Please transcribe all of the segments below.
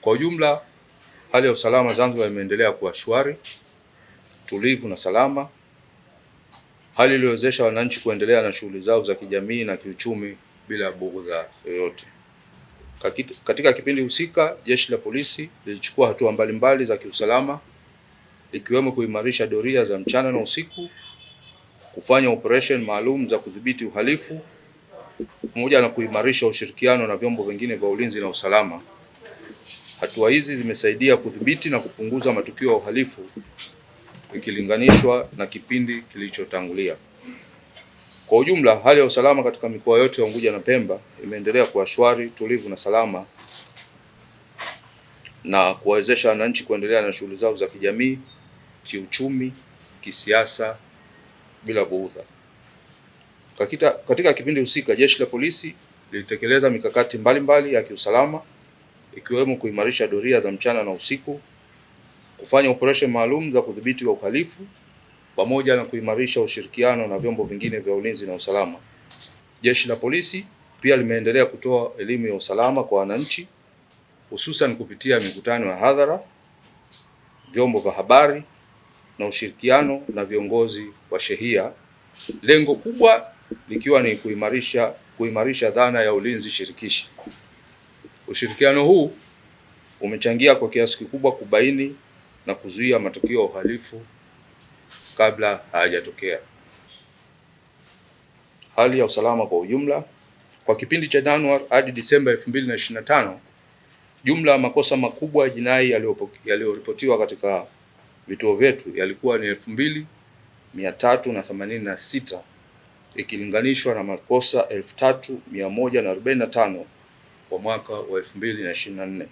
Kwa ujumla, hali ya usalama Zanzibar imeendelea kuwa shwari, tulivu na salama, hali iliyowezesha wananchi kuendelea na shughuli zao za kijamii na kiuchumi bila bughudha yoyote. Katika kipindi husika, Jeshi la Polisi lilichukua hatua mbalimbali za kiusalama, ikiwemo kuimarisha doria za mchana na usiku, kufanya operation maalum za kudhibiti uhalifu, pamoja na kuimarisha ushirikiano na vyombo vingine vya ulinzi na usalama. Hatua hizi zimesaidia kudhibiti na kupunguza matukio ya uhalifu ikilinganishwa na kipindi kilichotangulia. Kwa ujumla, hali ya usalama katika mikoa yote ya Unguja na Pemba imeendelea kuwa shwari, tulivu na salama, na kuwawezesha wananchi kuendelea na shughuli zao za kijamii, kiuchumi, kisiasa bila bughudha. Katika kipindi husika, Jeshi la Polisi lilitekeleza mikakati mbalimbali ya kiusalama, ikiwemo kuimarisha doria za mchana na usiku, kufanya operation maalum za kudhibiti uhalifu, pamoja na kuimarisha ushirikiano na vyombo vingine vya ulinzi na usalama. Jeshi la Polisi pia limeendelea kutoa elimu ya usalama kwa wananchi, hususan kupitia mikutano ya hadhara, vyombo vya habari na ushirikiano na viongozi wa shehia, lengo kubwa likiwa ni kuimarisha dhana ya ulinzi shirikishi. Ushirikiano huu umechangia kwa kiasi kikubwa kubaini na kuzuia matukio ya uhalifu kabla hayajatokea. Hali ya usalama kwa ujumla kwa kipindi cha Januari hadi Disemba 2025, jumla ya makosa makubwa ya jinai yaliyoripotiwa katika vituo vyetu yalikuwa ni 2386 ikilinganishwa na makosa 3145 kwa mwaka wa 2024.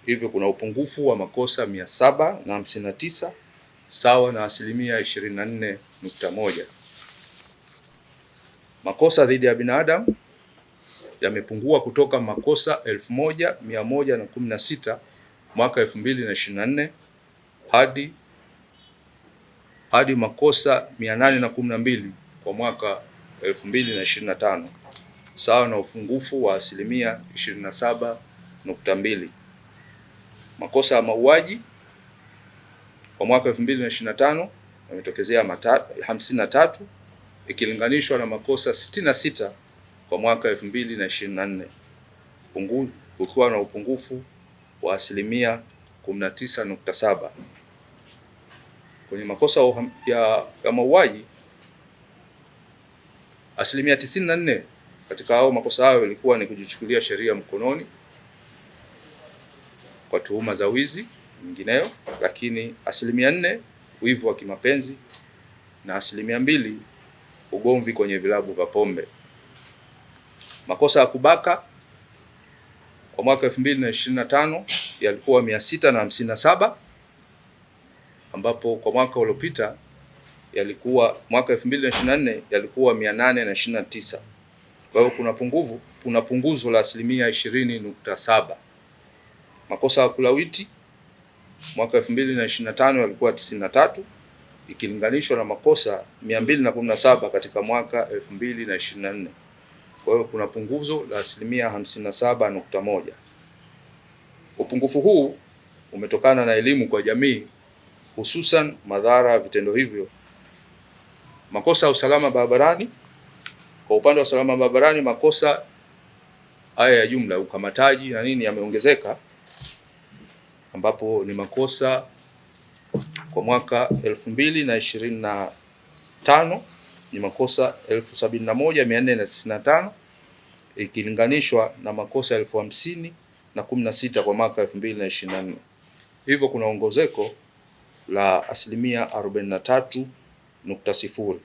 Hivyo kuna upungufu wa makosa 759 sawa na 24.1%. Makosa dhidi ya binadamu yamepungua kutoka makosa 1116 mwaka 2024 hadi makosa 812 kwa mwaka 2025, sawa na upungufu wa 27.2%. Makosa ya mauaji kwa mwaka 2025 yametokezea 53 ikilinganishwa na makosa 66 kwa mwaka 2024, ukiwa na upungufu wa 19.7%. Kwenye makosa ya mauaji, 94% katika hao makosa hayo ilikuwa ni kujichukulia sheria mkononi kwa tuhuma za wizi nyingineyo, lakini 4% wivu wa kimapenzi na 2% ugomvi kwenye vilabu vya pombe. Makosa ya kubaka kwa mwaka 2025 yalikuwa 657, ambapo kwa mwaka uliopita mwaka 2024 yalikuwa 829. Kwa hiyo kuna punguzo la 20.7%. Makosa ya kulawiti mwaka 2025 yalikuwa 93 ikilinganishwa na makosa 217 katika mwaka 2024. Kwa hiyo kuna punguzo la 57.1%. Upungufu huu umetokana na elimu kwa jamii, hususan madhara ya vitendo hivyo. Makosa ya usalama barabarani, kwa upande wa usalama barabarani, makosa haya ya jumla ukamataji na nini yameongezeka, ambapo ni makosa kwa mwaka 2025 ni makosa 71,495 ikilinganishwa na makosa 50,016 kwa mwaka 2024. Hivyo kuna ongezeko la 43.0%.